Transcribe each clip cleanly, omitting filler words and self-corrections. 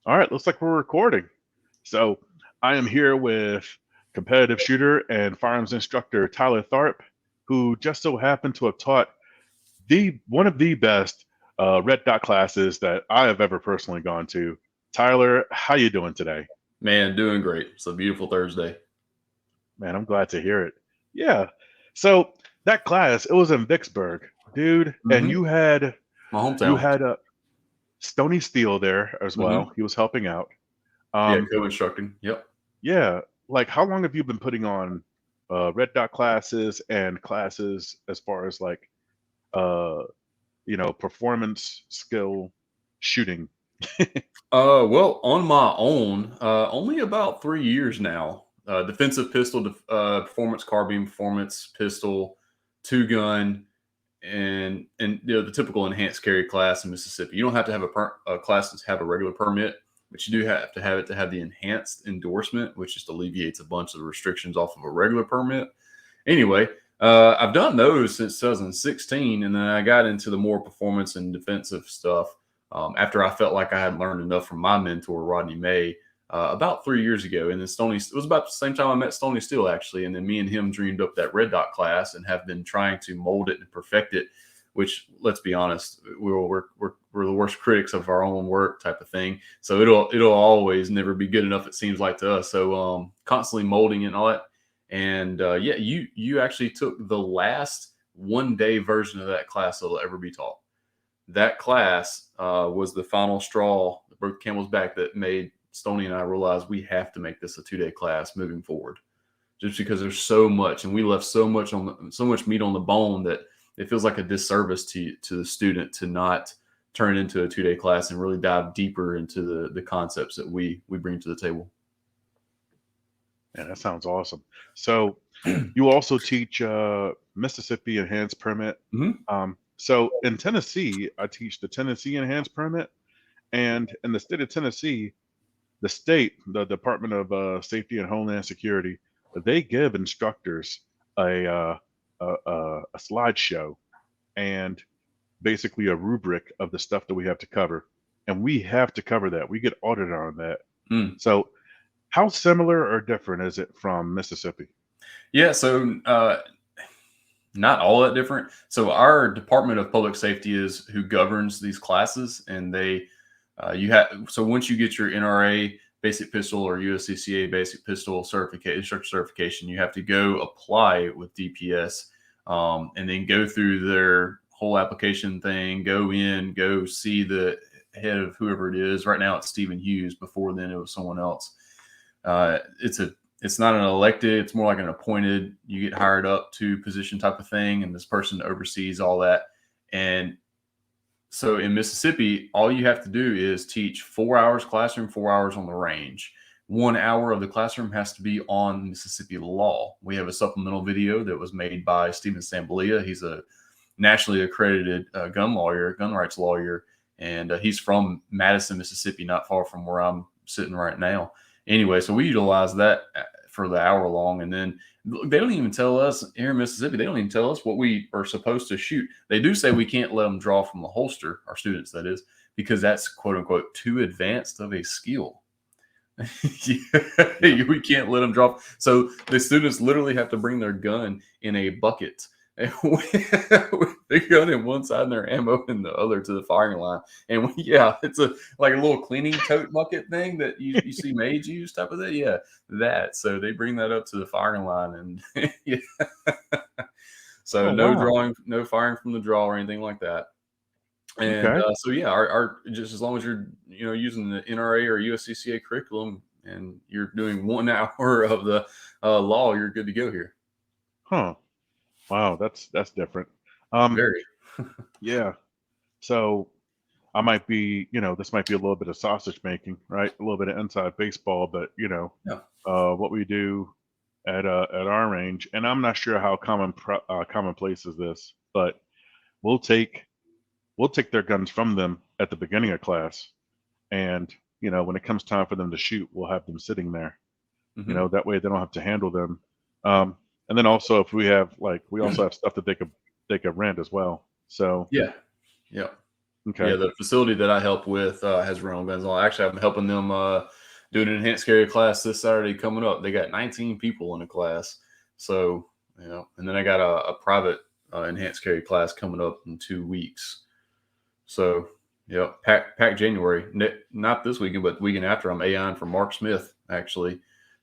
All right, looks like we're recording. So I am here with competitive shooter and firearms instructor Tyler Tharp, who just so happened to have taught the one of the best red dot classes that I have ever personally gone to. Tyler, how you doing today? Man, doing great. It's a beautiful Thursday. Man, I'm glad to hear it. Yeah. So that class, it was in Vicksburg, dude, and Hmm. My you hometown. had Stony Steele there as Hmm. well. He was helping out. Yeah, Um, co-instructing. Yep. Yeah, like how long have you been putting on red dot classes and classes as far as like uh performance skill shooting? Well, on my own, only about 3 years now. Defensive pistol, performance carbine, performance pistol, two gun, and the typical enhanced carry class in Mississippi. You don't have to have a class to have a regular permit, but you do have to have it to have the enhanced endorsement, which just alleviates a bunch of the restrictions off of a regular permit. Anyway, I've done those since 2016, and then I got into the more performance and defensive stuff after I felt like I had learned enough from my mentor Rodney May about 3 years ago. And then Stony, it was about the same time I met Stony Steele actually, and then me and him dreamed up that red dot class and have been trying to mold it and perfect it. Which, let's be honest, we're the worst critics of our own work, type of thing. So it'll always never be good enough. It seems like to us. So constantly molding it and all that. And yeah, you actually took the last 1 day version of that class that'll ever be taught. That class was the final straw that broke the camel's back that made Stony and I realize we have to make this a 2 day class moving forward, just because there's so much, and we left so much meat on the bone that it feels like a disservice to the student to not turn it into a 2 day class and really dive deeper into the concepts that we bring to the table. Yeah, that sounds awesome. So you also teach Mississippi Enhanced Permit. Hmm. So in Tennessee, I teach the Tennessee Enhanced Permit, and in the state of Tennessee, the Department of Safety and Homeland Security, they give instructors a a slideshow and basically a rubric of the stuff that we have to cover, and we have to cover that. We get audited on that. Mm. So, how similar or different is it from Mississippi? Yeah, so not all that different. So our Department of Public Safety is who governs these classes, and they you have so once you get your NRA basic pistol or USCCA basic pistol certificate instructor certification, you have to go apply with DPS, and then go through their whole application thing. Go in, go see the head of whoever it is. Right now it's Stephen Hughes. Before then it was someone else. It's not an elected, it's more like an appointed, you get hired up to position type of thing, and this person oversees all that. And so in Mississippi, all you have to do is teach 4 hours classroom, 4 hours on the range. 1 hour of the classroom has to be on Mississippi law. We have a supplemental video that was made by Stephen Sambalia. He's a nationally accredited gun rights lawyer, and he's from Madison, Mississippi, not far from where I'm sitting right now. Anyway, so we utilize that for the hour long, and then they don't even tell us here in Mississippi. They don't even tell us what we are supposed to shoot. They do say we can't let them draw from the holster, our students, that is, because that's quote unquote too advanced of a skill. Yeah. We can't let them drop. So the students literally have to bring their gun in a bucket with their gun in one side and their ammo in the other to the firing line. And yeah, it's a like a little cleaning tote bucket thing that you see maids use type of thing. Yeah, that. So they bring that up to the firing line, and yeah. So Oh no wow. drawing, no firing from the draw or anything like that. And Okay. so yeah, our just as long as you're using the NRA or USCCA curriculum and you're doing 1 hour of the law, you're good to go here. Huh. Wow. That's different. Um. Very. Yeah. So I might be, this might be a little bit of sausage making, right? A little bit of inside baseball, but Yeah. what we do at our range, and I'm not sure how commonplace is this, but we'll take we'll take their guns from them at the beginning of class, and when it comes time for them to shoot, we'll have them sitting there. Hmm. That way they don't have to handle them. And then also if we have we also have stuff that they could rent as well. So Yeah. Yeah. Okay. Yeah, the facility that I help with has their own guns on. Actually, I'm helping them do an enhanced carry class this Saturday coming up. They got 19 people in a class. So, and then I got a private enhanced carry class coming up in 2 weeks. So, yeah, pack January. Not this weekend, but the weekend after, I'm AIing for Mark Smith, actually,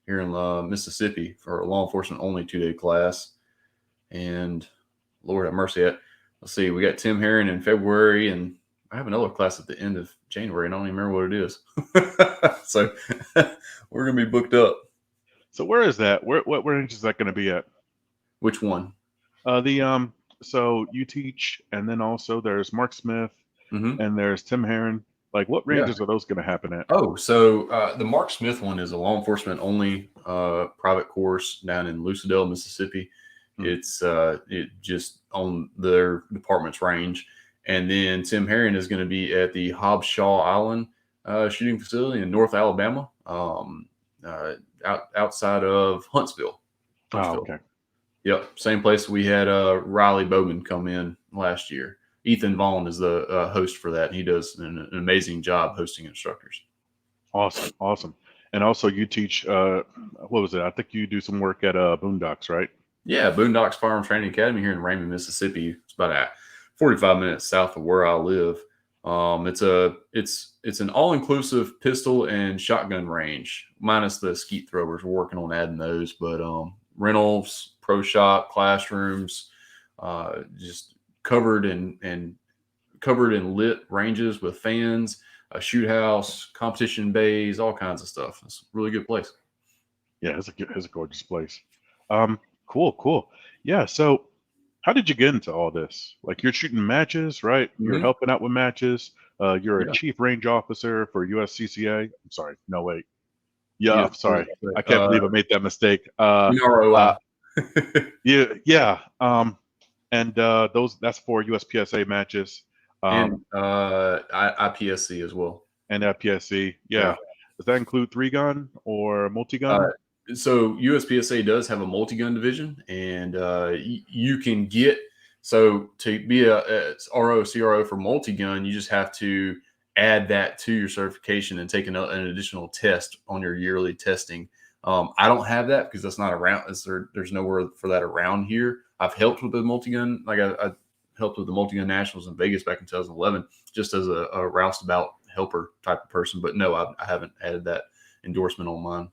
here in Mississippi for a law enforcement only 2-day class. And Lord have mercy, let's see, we got Tim Herring in February, and I have another class at the end of January, and I don't even remember what it is. So we're going to be booked up. So where is that? What range is that going to be at? Which one? So you teach, and then also there's Mark Smith, Mm-hmm. and there's Tim Herron. Like, what Yeah. ranges are those going to happen at? Oh, so the Mark Smith one is a law enforcement only private course down in Lucedale, Mississippi. It's it just on their department's range. And then Tim Herring is going to be at the Hobbs Shaw Island shooting facility in North Alabama, outside of Huntsville. Oh, okay. Yep, same place we had Riley Bowman come in last year. Ethan Vaughn is the host for that. And he does an amazing job hosting instructors. Awesome. And also you teach, what was it? I think you do some work at Boondocks, right? Yeah, Boondocks Firearms Training Academy here in Raymond, Mississippi. It's about 45 minutes south of where I live. It's an all-inclusive pistol and shotgun range, minus the skeet throwers. We're working on adding those, but rentals, pro shop, classrooms, just covered in lit ranges with fans, a shoot house, competition bays, all kinds of stuff. It's a really good place. Yeah, it's a gorgeous place. Cool. Yeah. So how did you get into all this? Like, you're shooting matches, right? You're Mm-hmm. helping out with matches. You're Yeah. a chief range officer for USCCA. I'm sorry. No, wait. Yeah, Yeah, I'm sorry. I can't believe I made that mistake. NROI. Yeah. And that's for USPSA matches. And IPSC as well. And FPSC. Yeah. Does that include 3-gun or multi-gun? So USPSA does have a multi-gun division, and you can get, so to be a RO, CRO for multi-gun, you just have to add that to your certification and take an additional test on your yearly testing. I don't have that because that's not around. There's nowhere for that around here. I've helped with the multi-gun, like I helped with the multi-gun nationals in Vegas back in 2011, just as a roustabout helper type of person. But no, I haven't added that endorsement on mine.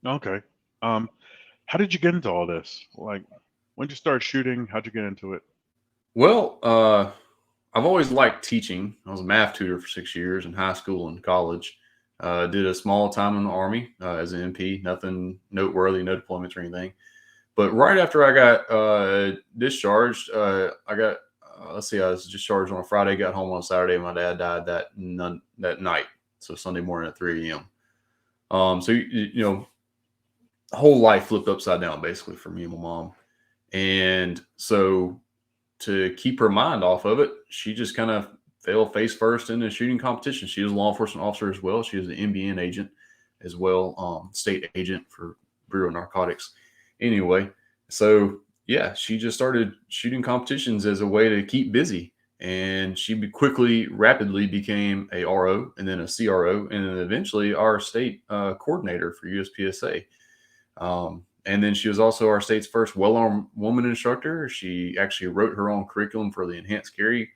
Okay. How did you get into all this? Like, when did you start shooting? How'd you get into it? Well, I've always liked teaching. I was a math tutor for 6 years in high school and college. Did a small time in the Army as an MP, nothing noteworthy, no deployments or anything. But right after I got discharged, I was discharged on a Friday, got home on a Saturday. My dad died that night, so Sunday morning at 3 a.m. So whole life flipped upside down basically for me and my mom. And so to keep her mind off of it, she just kind of fell face first in the shooting competition. She was a law enforcement officer as well. She was an MBN agent as well, state agent for Bureau of Narcotics. Anyway, so yeah, she just started shooting competitions as a way to keep busy. And she rapidly became a RO, and then a CRO, and then eventually our state coordinator for USPSA. And then she was also our state's first well-armed woman instructor. She actually wrote her own curriculum for the enhanced carry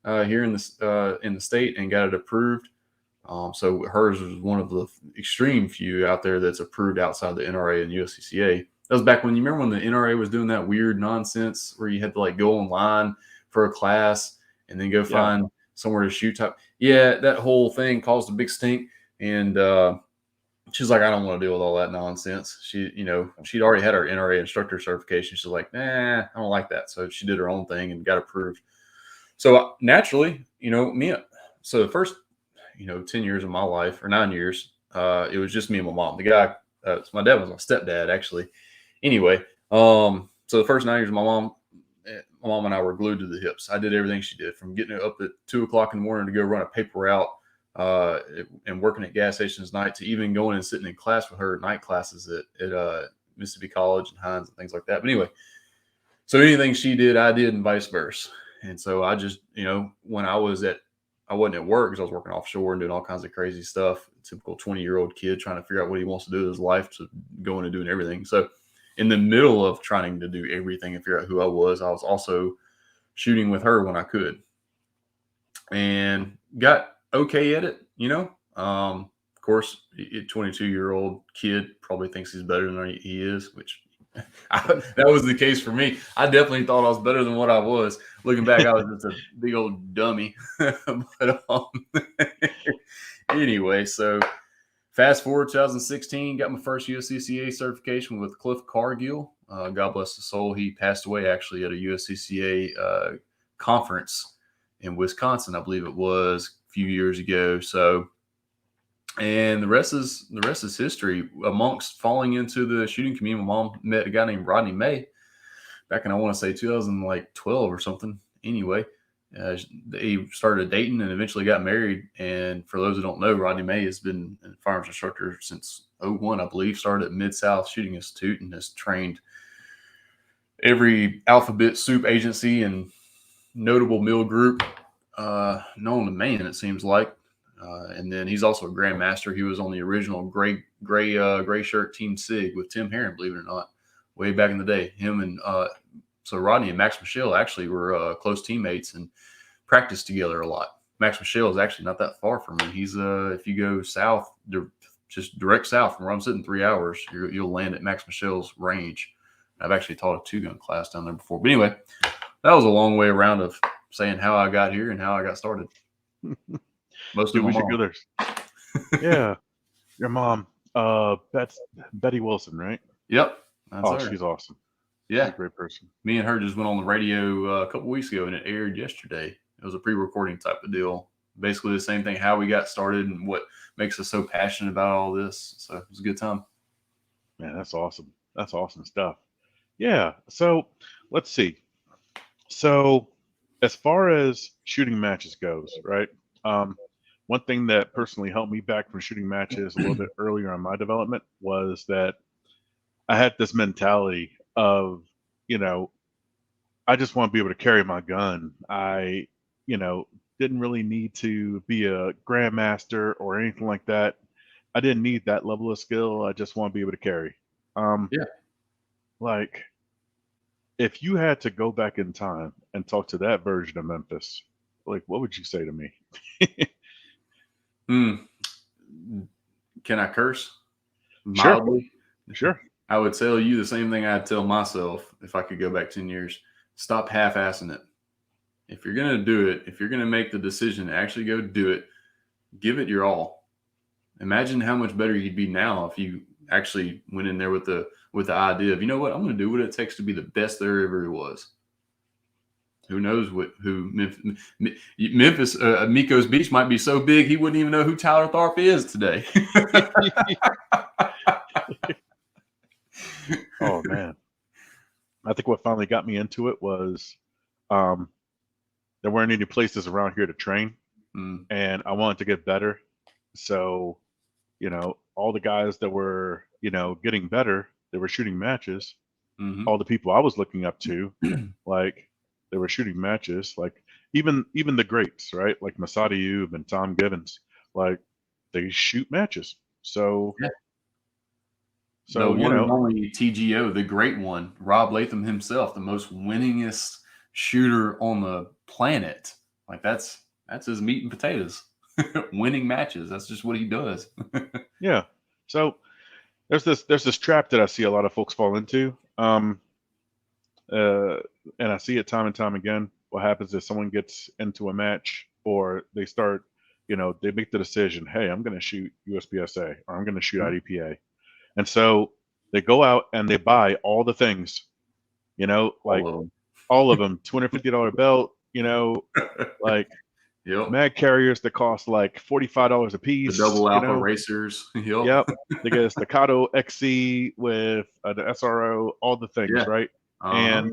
here in the state and got it approved. So hers was one of the extreme few out there that's approved outside the NRA and USCCA. That was back when, you remember when the NRA was doing that weird nonsense where you had to like go online for a class and then go find somewhere to shoot type. Yeah, that whole thing caused a big stink. And she's like, I don't want to deal with all that nonsense. She'd already had her NRA instructor certification. She's like, nah, I don't like that. So she did her own thing and got approved. So naturally, so the first, 10 years of my life, or 9 years, it was just me and my mom. The guy, so my dad was my stepdad, actually. Anyway, so the first 9 years of my mom and I were glued to the hips. I did everything she did, from getting up at 2 o'clock in the morning to go run a paper route, and working at gas stations at night, to even going and sitting in class with her night classes at Mississippi College and Hines and things like that. But anyway, so anything she did, I did, and vice versa. And so I just, when I was at I wasn't at work because I was working offshore and doing all kinds of crazy stuff. Typical 20-year-old kid trying to figure out what he wants to do with his life, to going and doing everything. So in the middle of trying to do everything and figure out who I was also shooting with her when I could, and got okay at it, of course, a 22-year-old kid probably thinks he's better than he is, which that was the case for me. I definitely thought I was better than what I was. Looking back, I was just a big old dummy. But anyway, so fast forward 2016, got my first USCCA certification with Cliff Cargill. God bless his soul. He passed away actually at a USCCA conference in Wisconsin, I believe it was, a few years ago. So, and the rest is history. Amongst falling into the shooting community, my mom met a guy named Rodney May back in, I want to say 2012 or something. Anyway, they started dating and eventually got married. And for those who don't know, Rodney May has been a firearms instructor since 2001, I believe. Started at MidSouth Shooting Institute and has trained every alphabet soup agency and notable mill group known to man, it seems like. And then he's also a grandmaster. He was on the original gray shirt Team Sig with Tim Herron, believe it or not, way back in the day. Him and so Rodney and Max Michelle actually were close teammates and practiced together a lot. Max Michelle is actually not that far from me. He's if you go south, just direct south from where I'm sitting, 3 hours, you'll land at Max Michelle's range. I've actually taught a 2-gun class down there before. But anyway, that was a long way around of saying how I got here and how I got started. Mostly Dude, we should go there. Yeah, your mom, that's Betty Wilson, right? Yep. That's her. She's awesome. Yeah, she's a great person. Me and her just went on the radio a couple weeks ago, and it aired yesterday. It was a pre-recording type of deal. Basically the same thing, how we got started and what makes us so passionate about all this. So it was a good time. Man, that's awesome. That's awesome stuff. Yeah. So let's see. So as far as shooting matches goes, right? One thing that personally held me back from shooting matches a little bit earlier in my development was that I had this mentality of, I just want to be able to carry my gun. I, didn't really need to be a grandmaster or anything like that. I didn't need that level of skill. I just want to be able to carry. Yeah. Like, if you had to go back in time and talk to that version of Memphis, like, what would you say to me? Can I curse? Mildly? Sure. I would tell you the same thing I'd tell myself if I could go back 10 years. Stop half-assing it. If you're going to do it, if you're going to make the decision to actually go do it, give it your all. Imagine how much better you'd be now if you actually went in there with the idea of, you know what, I'm going to do what it takes to be the best there ever was. Who knows who Memphis, Miko's Beach might be so big he wouldn't even know who Tyler Tharp is today. Oh man, I think what finally got me into it was there weren't any places around here to train, and I wanted to get better. So, all the guys that were, getting better, they were shooting matches. Mm-hmm. All the people I was looking up to, like, they were shooting matches. Like even the greats, right? Like Masada Yub and Tom Givens, like they shoot matches. So, yeah. So the one and only TGO, the great one, Rob Latham himself, the most winningest shooter on the planet. Like that's his meat and potatoes. Winning matches. That's just what he does. Yeah. So there's this trap that I see a lot of folks fall into. And I see it time and time again. What happens is someone gets into a match or they start, they make the decision, hey, I'm going to shoot USPSA or I'm going to shoot IDPA. And so they go out and they buy all the things, like all of them, $250 belt, like mag carriers that cost like $45 a piece. The double alpha racers. Yep. They get a Staccato XC with an SRO, all the things, right? And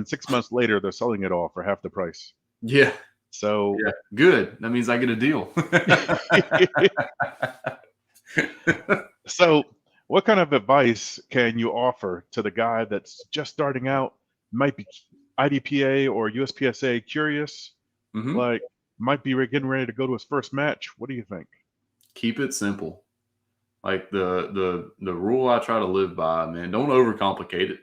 6 months later, they're selling it all for half the price. Yeah. So good. That means I get a deal. So what kind of advice can you offer to the guy that's just starting out, might be IDPA or USPSA curious? Mm-hmm. Like, might be getting ready to go to his first match. What do you think? Keep it simple. Like the rule I try to live by, man. Don't overcomplicate it.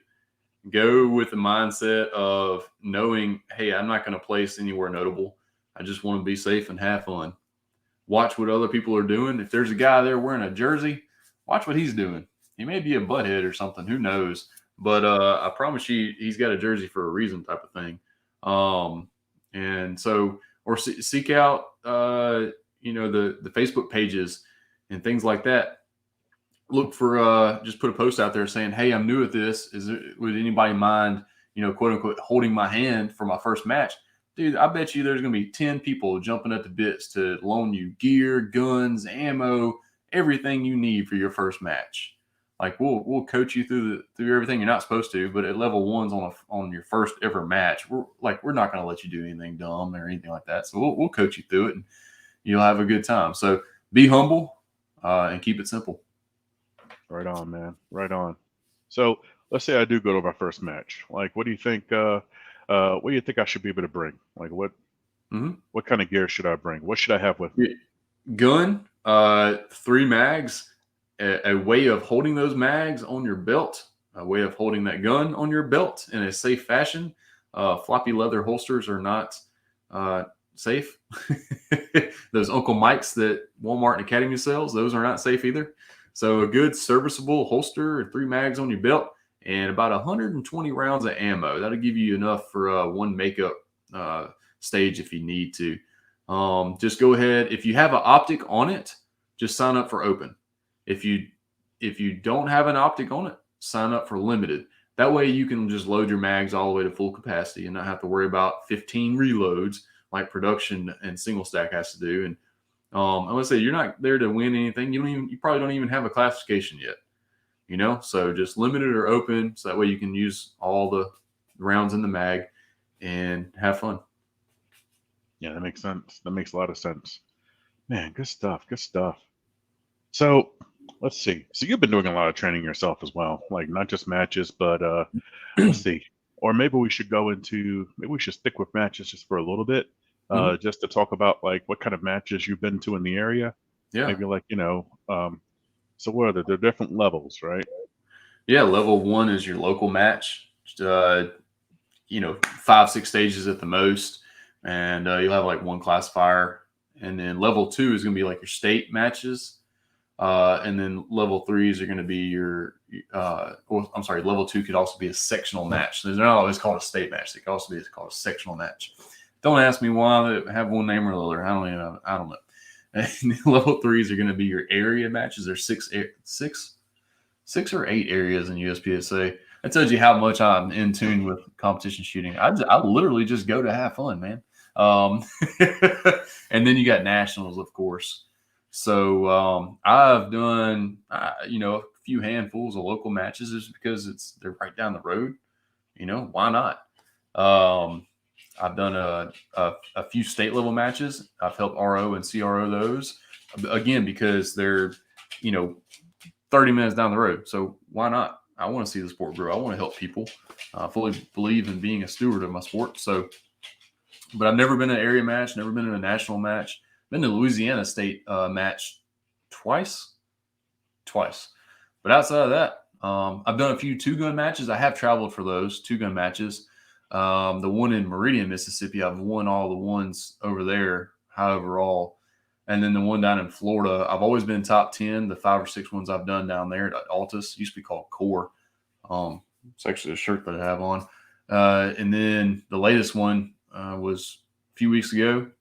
Go with the mindset of knowing, hey, I'm not going to place anywhere notable. I just want to be safe and have fun. Watch what other people are doing. If there's a guy there wearing a jersey, watch what he's doing. He may be a butthead or something. Who knows? But I promise you, he's got a jersey for a reason, type of thing. And so, or seek out, the Facebook pages and things like that. Look for, just put a post out there saying, hey, I'm new at this. Would anybody mind, quote unquote, holding my hand for my first match? Dude, I bet you there's going to be 10 people jumping at the bits to loan you gear, guns, ammo, everything you need for your first match. Like we'll coach you through everything you're not supposed to, but at level 1's on your first ever match, we're not going to let you do anything dumb or anything like that. So we'll coach you through it, and you'll have a good time. So be humble and keep it simple. Right on, man. Right on. So let's say I do go to my first match. Like, what do you think? What do you think I should be able to bring? Like, what kind of gear should I bring? What should I have with me? Gun, 3 mags, a way of holding those mags on your belt, a way of holding that gun on your belt in a safe fashion. Floppy leather holsters are not safe. Those Uncle Mike's that Walmart and Academy sells, those are not safe either. So a good serviceable holster, 3 mags on your belt, and about 120 rounds of ammo. That'll give you enough for one makeup stage if you need to. Just go ahead. If you have an optic on it, just sign up for open. If you don't have an optic on it, sign up for limited. That way you can just load your mags all the way to full capacity and not have to worry about 15 reloads like production and single stack has to do. And I would say you're not there to win anything. You probably don't even have a classification yet. So just limited or open, so that way you can use all the rounds in the mag and have fun. Yeah, that makes sense. That makes a lot of sense. Man, good stuff. Good stuff. So let's see. So you've been doing a lot of training yourself as well, like not just matches, but let's see. Or maybe we should stick with matches just for a little bit, just to talk about like what kind of matches you've been to in the area. Yeah. Maybe like, so what are there different levels, right? Yeah. Level 1 is your local match. 5-6 stages at the most. And you'll have like 1 classifier. And then level 2 is going to be like your state matches. And then level 3s are going to be level 2 could also be a sectional match. They're not always called a state match. They could also be called a sectional match. Don't ask me why they have one name or the other. I don't know. And level 3s are going to be your area matches. There's 6 or 8 areas in USPSA. That tells you how much I'm in tune with competition shooting. I literally just go to have fun, man. And then you got nationals, of course. So I've done, a few handfuls of local matches just because they're right down the road. Why not? I've done a few state level matches. I've helped RO and CRO those again because they're 30 minutes down the road. So why not? I want to see the sport grow. I want to help people. I fully believe in being a steward of my sport. So, but I've never been in an area match, never been in a national match. Been to Louisiana State match twice. But outside of that, I've done a few 2-gun matches. I have traveled for those 2-gun matches. The one in Meridian, Mississippi, I've won all the ones over there, high overall. And then the one down in Florida, I've always been top 10. The 5 or 6 ones I've done down there at Altus used to be called Core. It's actually a shirt that I have on. And then the latest one was a few weeks ago. I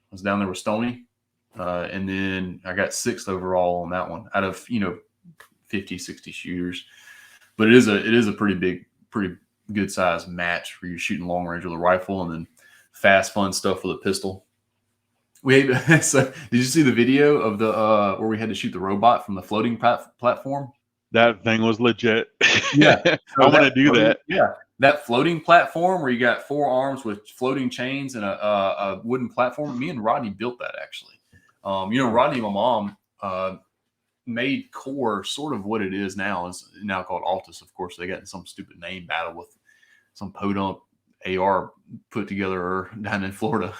was down there with Stony. And then I got 6th overall on that one out of, 50, 60 shooters. But it is a pretty good size match where you're shooting long range with a rifle and then fast, fun stuff with a pistol. So did you see the video of the where we had to shoot the robot from the floating platform? That thing was legit. Yeah. So I want to do that. Yeah. That floating platform where you got 4 arms with floating chains and a wooden platform. Me and Rodney built that actually. Rodney, my mom, made Core sort of what it is now. It's now called Altus, of course. They got in some stupid name battle with some podunk AR put together down in Florida.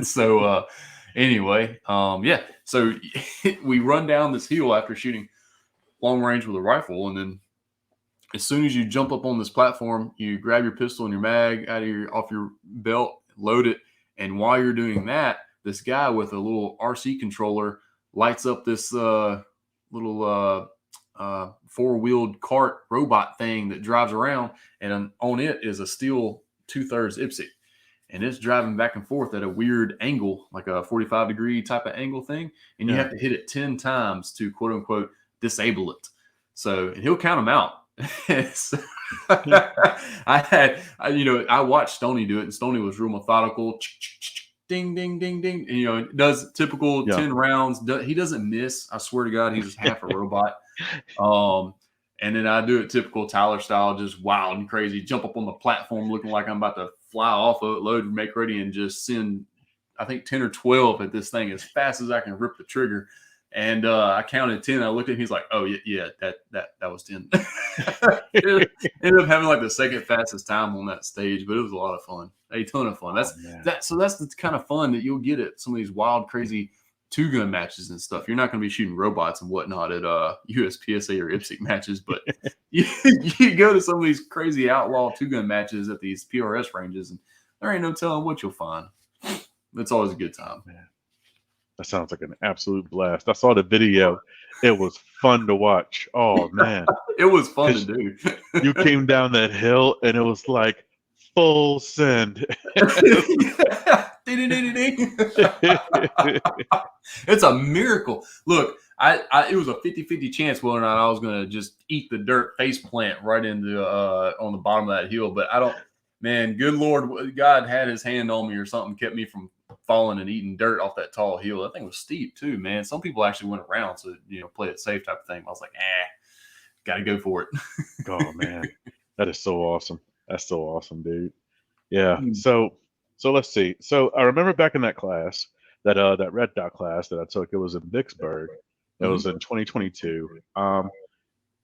So anyway, yeah. So we run down this hill after shooting long range with a rifle, and then as soon as you jump up on this platform, you grab your pistol and your mag off your belt, load it, and while you're doing that, this guy with a little RC controller lights up this little four-wheeled cart robot thing that drives around, and on it is a steel 2/3 IPSC, and it's driving back and forth at a weird angle, like a 45-degree type of angle thing, and you have to hit it 10 times to quote unquote disable it. So, and he'll count them out. So, I watched Stoney do it, and Stoney was real methodical. Ding, ding, ding, ding. And, does typical 10 rounds. He doesn't miss. I swear to God, he's just half a robot. And then I do it typical Tyler style, just wild and crazy. Jump up on the platform looking like I'm about to fly off of it, load, make ready, and just send, I think, 10 or 12 at this thing as fast as I can rip the trigger. And I counted 10. I looked at him. He's like, "Oh yeah, that was 10." Ended up having like the second fastest time on that stage, but it was a lot of fun, a ton of fun. So that's the kind of fun that you'll get at some of these wild, crazy 2-gun matches and stuff. You're not going to be shooting robots and whatnot at USPSA or IPSC matches, but you go to some of these crazy outlaw 2-gun matches at these PRS ranges, and there ain't no telling what you'll find. It's always a good time, man. That sounds like an absolute blast. I saw the video. It was fun to watch. Oh, man. It was fun to do. You came down that hill, and it was like full send. It's a miracle. Look, it was a 50-50 chance whether or not I was going to just eat the dirt face plant right into on the bottom of that hill. But I don't, man, good Lord, God had his hand on me or something, kept me from falling and eating dirt off that tall hill. That thing was steep too, man. Some people actually went around to, play it safe type of thing. I was like, got to go for it. Oh, man. That is so awesome. That's so awesome, dude. Yeah. So let's see. So I remember back in that class, that red dot class that I took, it was in Vicksburg. It was in 2022.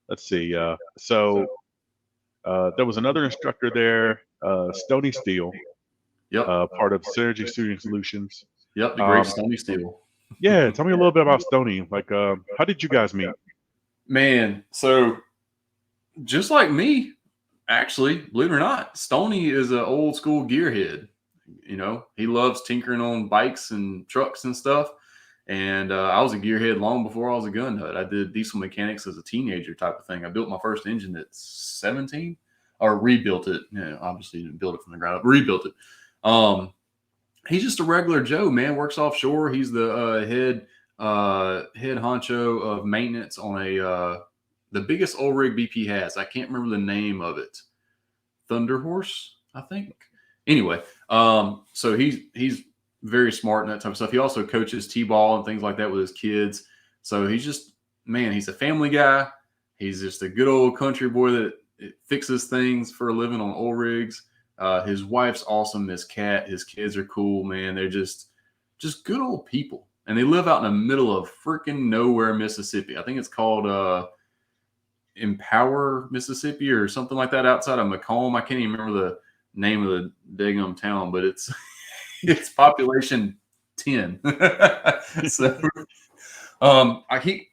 Let's see. So there was another instructor there, Stoney Steele. Yep. Part of Synergy Shooting Solutions. Yep, the great Stoney Steele. Yeah, tell me a little bit about Stoney. Like, how did you guys meet? Man, so just like me, actually, believe it or not, Stoney is an old school gearhead. He loves tinkering on bikes and trucks and stuff. And I was a gearhead long before I was a gun nut. I did diesel mechanics as a teenager type of thing. I built my first engine at 17, or rebuilt it. Obviously didn't build it from the ground up, rebuilt it. He's just a regular Joe, man. Works offshore. He's the head honcho of maintenance on the biggest oil rig BP has. I can't remember the name of it. Thunder Horse, I think. Anyway, so he's very smart and that type of stuff. He also coaches T-ball and things like that with his kids. So he's just, man, he's a family guy. He's just a good old country boy that fixes things for a living on oil rigs. His wife's awesome. His kids are cool, man. They're just good old people. And they live out in the middle of freaking nowhere, Mississippi. I think it's called Empower, Mississippi, or something like that, outside of Macomb. I can't even remember the name of the daggum town, but it's population 10. So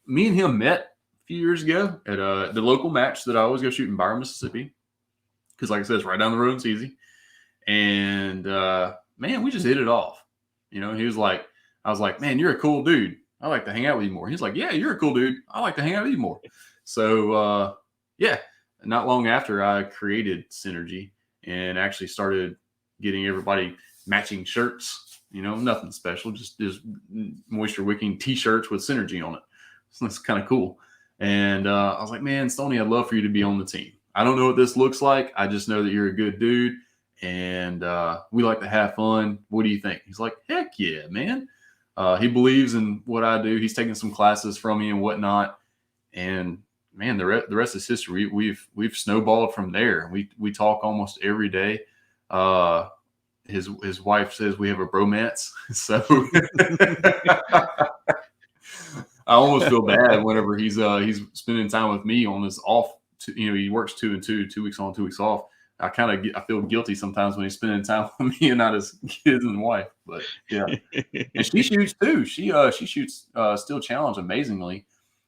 me and him met a few years ago at the local match that I always go shoot in Byron, Mississippi. Because like I said, it's right down the road. It's easy. And, man, we just hit it off. He was like, I was like, man, you're a cool dude. I like to hang out with you more. He's like, yeah, you're a cool dude. I like to hang out with you more. So, yeah, not long after I created Synergy and actually started getting everybody matching shirts, nothing special, just moisture wicking T-shirts with Synergy on it. So that's kind of cool. And I was like, man, Stoney, I'd love for you to be on the team. I don't know what this looks like. I just know that you're a good dude, and we like to have fun. What do you think? He's like, heck yeah, man. He believes in what I do. He's taken some classes from me and whatnot, and man, the rest is history. We've snowballed from there. We talk almost every day. His wife says we have a bromance, so I almost feel bad whenever he's spending time with me on his off. He works 2 and 2, 2 weeks on, 2 weeks off. I feel guilty sometimes when he's spending time with me and not his kids and wife. But yeah, and she shoots too. She shoots Steel Challenge amazingly.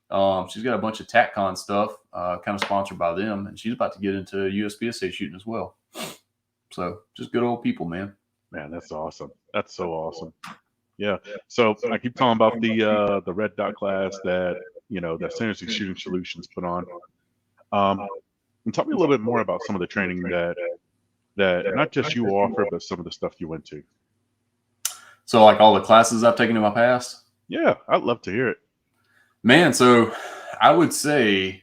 She's got a bunch of TacCon stuff, kind of sponsored by them, and she's about to get into USPSA shooting as well. So just good old people, man. Man, that's awesome. That's so awesome. Yeah. So I keep talking about the red dot class that that Synergy Shooting Solutions put on. And tell me a little bit more about some of the training that not just you offer, but some of the stuff you went to. So like all the classes I've taken in my past? Yeah, I'd love to hear it. Man, so I would say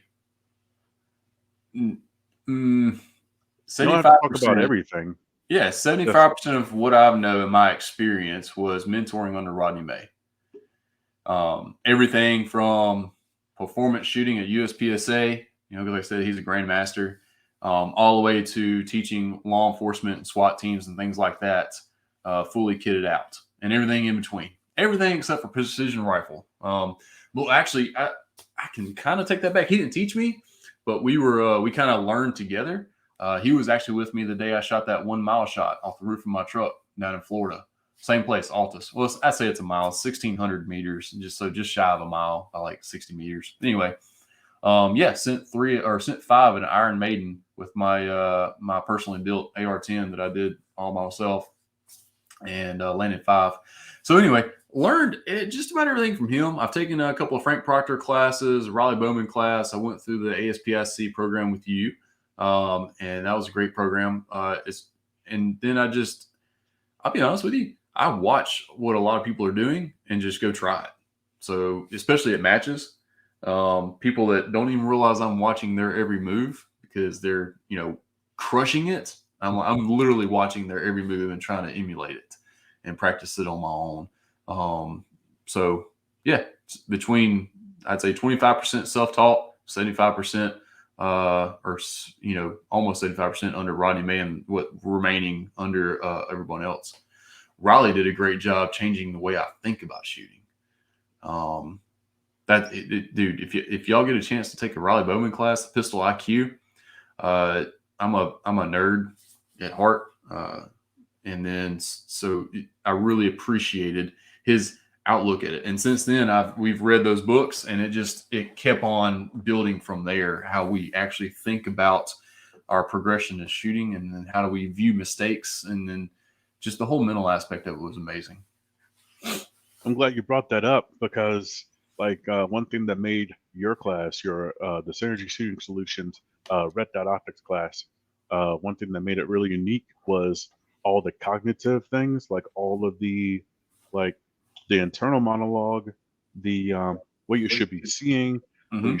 75%. You don't have to talk about everything. Yeah, 75% of what I know in my experience was mentoring under Rodney May. Everything from performance shooting at USPSA, because like I said, he's a grandmaster, all the way to teaching law enforcement and SWAT teams and things like that, fully kitted out, and everything in between. Everything except for precision rifle. Well, actually, I can kind of take that back. He didn't teach me, but we kind of learned together. He was actually with me the day I shot that 1 mile shot off the roof of my truck down in Florida. Same place, Altus. Well, I say it's a mile, 1,600 meters, just shy of a mile by like 60 meters. Anyway, sent 5 in Iron Maiden with my my personally built AR-10 that I did all myself, and landed 5. So anyway, learned just about everything from him. I've taken a couple of Frank Proctor classes, Riley Bowman class. I went through the ASPIC program with you, and that was a great program. And then I'll be honest with you, I watch what a lot of people are doing and just go try it. So especially at matches, people that don't even realize I'm watching their every move because they're crushing it. I'm literally watching their every move and trying to emulate it and practice it on my own. So yeah, between I'd say 25% self-taught, 75%, or almost 75% under Rodney May, and what remaining under everyone else. Riley did a great job changing the way I think about shooting. Dude, if y'all get a chance to take a Riley Bowman class, Pistol IQ, I'm a nerd at heart, and then so I really appreciated his outlook at it. And since then, we've read those books, and it kept on building from there. How we actually think about our progression in shooting, and then how do we view mistakes, and then just the whole mental aspect of it was amazing. I'm glad you brought that up, because one thing that made your class, the Synergy Shooting Solutions Red Dot Optics class, one thing that made it really unique was all the cognitive things, like all of the internal monologue, the what you should be seeing, what you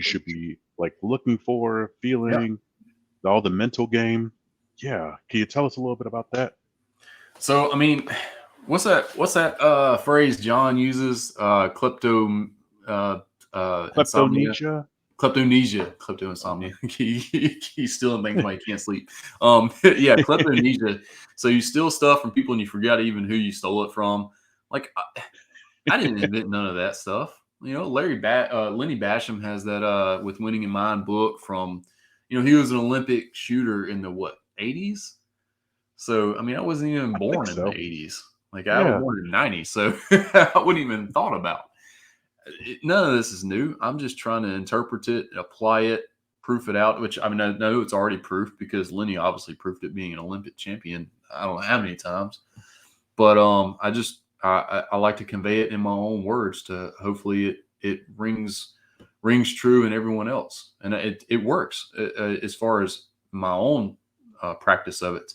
should be looking for, feeling, all the mental game. Yeah, can you tell us a little bit about that? So, I mean, what's that phrase John uses? Kleptomnesia. He's stealing things while he can't sleep. Yeah, kleptomnesia. So you steal stuff from people and you forget even who you stole it from. Like, I didn't invent none of that stuff. Lenny Basham has that with Winning in Mind book from, he was an Olympic shooter in the 80s. So, I mean, I wasn't even born in the 80s. I was born in the 90s, so I wouldn't even thought about it. None of this is new. I'm just trying to interpret it, apply it, proof it out, which, I mean, I know it's already proof because Lenny obviously proved it being an Olympic champion. I don't know how many times. But I like to convey it in my own words to hopefully it rings true in everyone else. And it works as far as my own practice of it.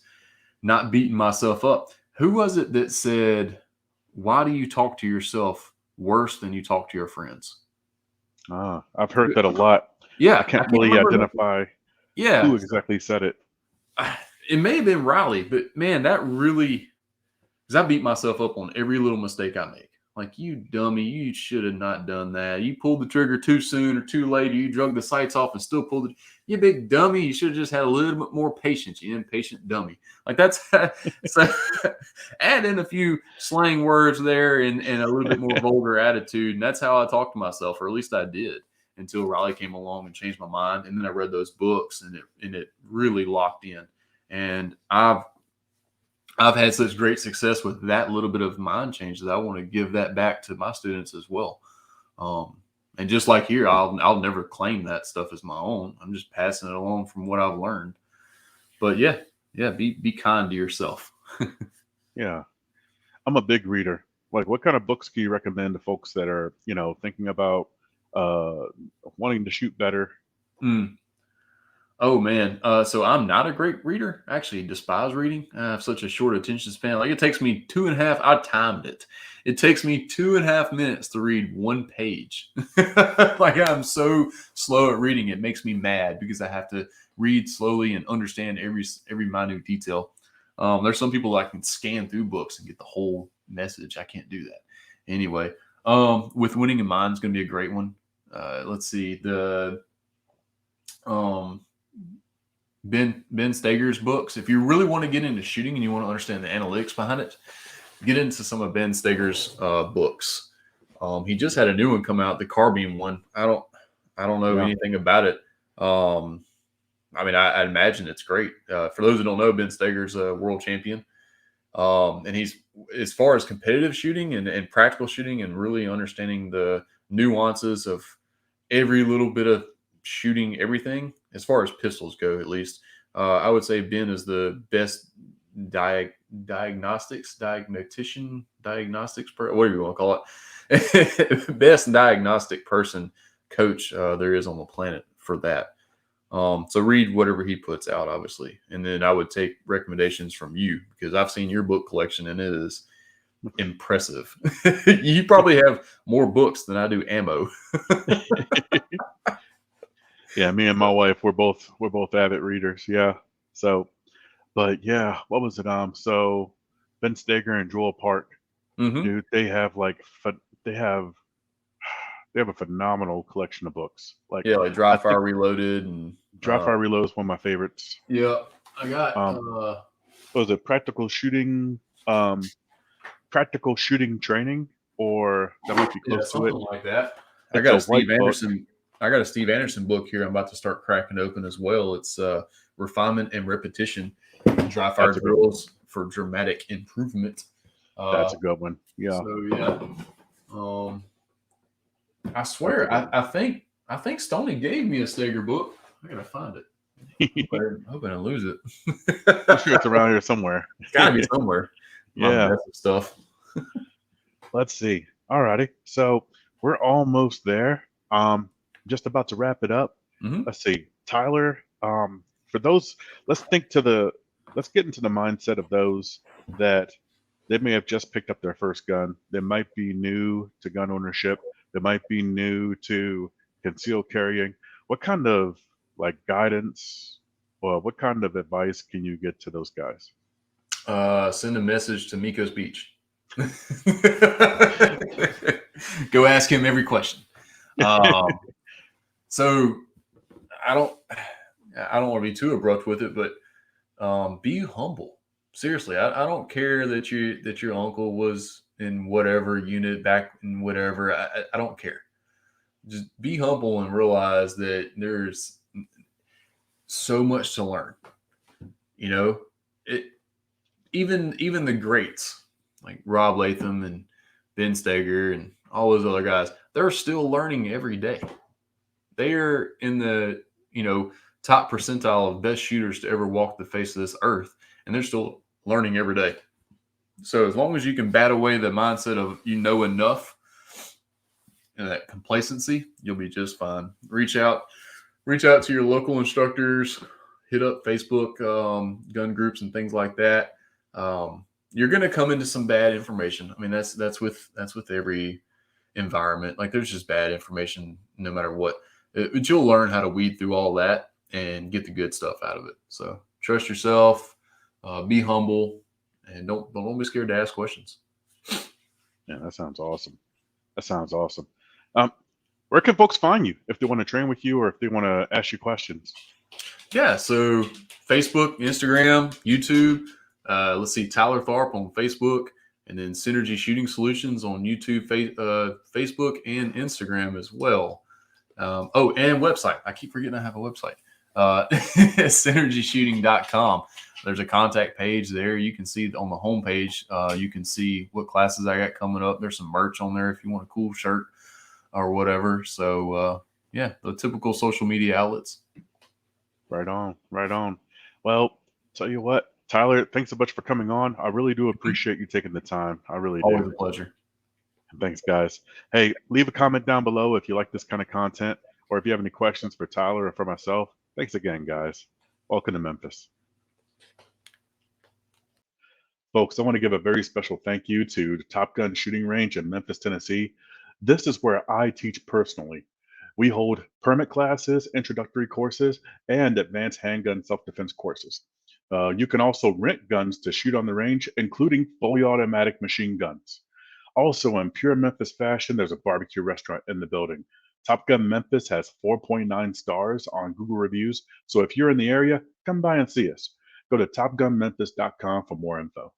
Not beating myself up. Who was it that said, why do you talk to yourself worse than you talk to your friends? I've heard that a lot. Yeah. I can't really identify who exactly said it. It may have been Riley, but man, that really, because I beat myself up on every little mistake I make. Like, you dummy, you should have not done that. You pulled the trigger too soon or too late. Or you drug the sights off and still pulled it. You big dummy. You should have just had a little bit more patience. You impatient dummy. Like, that's so add in a few slang words there and a little bit more vulgar attitude. And that's how I talk to myself, or at least I did. until Riley came along and changed my mind. And then I read those books, and it really locked in. And I've had such great success with that little bit of mind change that I want to give that back to my students as well. And just like here, I'll never claim that stuff as my own. I'm just passing it along from what I've learned. But yeah, be kind to yourself. Yeah, I'm a big reader. Like, what kind of books do you recommend to folks that are, thinking about wanting to shoot better? Oh man, so I'm not a great reader. I actually despise reading. I have such a short attention span. Like, it takes me 2.5. I timed it. It takes me 2.5 minutes to read one page. Like, I'm so slow at reading. It makes me mad because I have to read slowly and understand every minute detail. There's some people that can scan through books and get the whole message. I can't do that. Anyway, with Winning in Mind is going to be a great one. Let's see, the Ben Steger's books. If you really want to get into shooting and you want to understand the analytics behind it, get into some of Ben Steger's books. He just had a new one come out, the carbine one. I don't know anything about it. I mean, I imagine it's great. For those who don't know, Ben Steger's a world champion. And he's, as far as competitive shooting and practical shooting and really understanding the nuances of every little bit of shooting everything, as far as pistols go, at least, I would say Ben is the best diagnostics, whatever you want to call it, best diagnostic coach there is on the planet for that. So read whatever he puts out, obviously. And then I would take recommendations from you, because I've seen your book collection and it is impressive. You probably have more books than I do ammo. Yeah, me and my wife, we're both avid readers. Yeah. So, but yeah, what was it? So Ben Steger and Joel Park, dude, they have they have a phenomenal collection of books. Like, yeah, like Dry Fire Reloaded and Dry Fire Reload is one of my favorites. Yeah, I got. What was it? Practical shooting training, or that might be close to it. Something like that. I got a Steve Anderson. I got a Steve Anderson book here. I'm about to start cracking open as well. It's Refinement and Repetition, Dry Fire Drills for Dramatic Improvement. That's a good one. Yeah. So yeah. I swear, I think Stoney gave me a Steger book. I gotta find it. I'm hoping I lose it. I'm sure it's around here somewhere. It's gotta be somewhere. Yeah. Stuff. Let's see. All righty. So we're almost there. Just about to wrap it up. Let's see. Tyler, for those, let's get into the mindset of those that they may have just picked up their first gun. They might be new to gun ownership. They might be new to concealed carrying. What kind of guidance, or what kind of advice can you get to those guys? Send a message to Miko's Beach. Go ask him every question. So I don't want to be too abrupt with it, but be humble. Seriously, I don't care that your uncle was in whatever unit back in whatever. I don't care. Just be humble and realize that there's so much to learn. Even the greats like Rob Latham and Ben Steger and all those other guys, they're still learning every day. They are in the top percentile of best shooters to ever walk the face of this earth, and they're still learning every day. So as long as you can bat away the mindset of enough and that complacency, you'll be just fine. Reach out to your local instructors, hit up Facebook gun groups and things like that. You're going to come into some bad information. I mean, that's with every environment. Like, there's just bad information no matter what. But you'll learn how to weed through all that and get the good stuff out of it. So trust yourself, be humble, and don't be scared to ask questions. Yeah, that sounds awesome. Where can folks find you if they want to train with you or if they want to ask you questions? Yeah, so Facebook, Instagram, YouTube. Let's see, Tyler Tharp on Facebook, and then Synergy Shooting Solutions on YouTube, Facebook, and Instagram as well. Oh, and website. I keep forgetting I have a website. Synergyshooting.com. There's a contact page there. You can see on the homepage. You can see what classes I got coming up. There's some merch on there if you want a cool shirt or whatever. So yeah, the typical social media outlets. Right on, right on. Well, tell you what, Tyler, thanks so much for coming on. I really do appreciate you taking the time. I really Always do. a pleasure. Thanks, guys. Hey, leave a comment down below if you like this kind of content or if you have any questions for Tyler or for myself. Thanks again, guys. Welcome to Memphis. Folks, I want to give a very special thank you to the Top Gun Shooting Range in Memphis, Tennessee. This is where I teach personally. We hold permit classes, introductory courses, and advanced handgun self-defense courses. You can also rent guns to shoot on the range, including fully automatic machine guns. Also, in pure Memphis fashion, there's a barbecue restaurant in the building. Top Gun Memphis has 4.9 stars on Google reviews, so if you're in the area, come by and see us. Go to topgunmemphis.com for more info.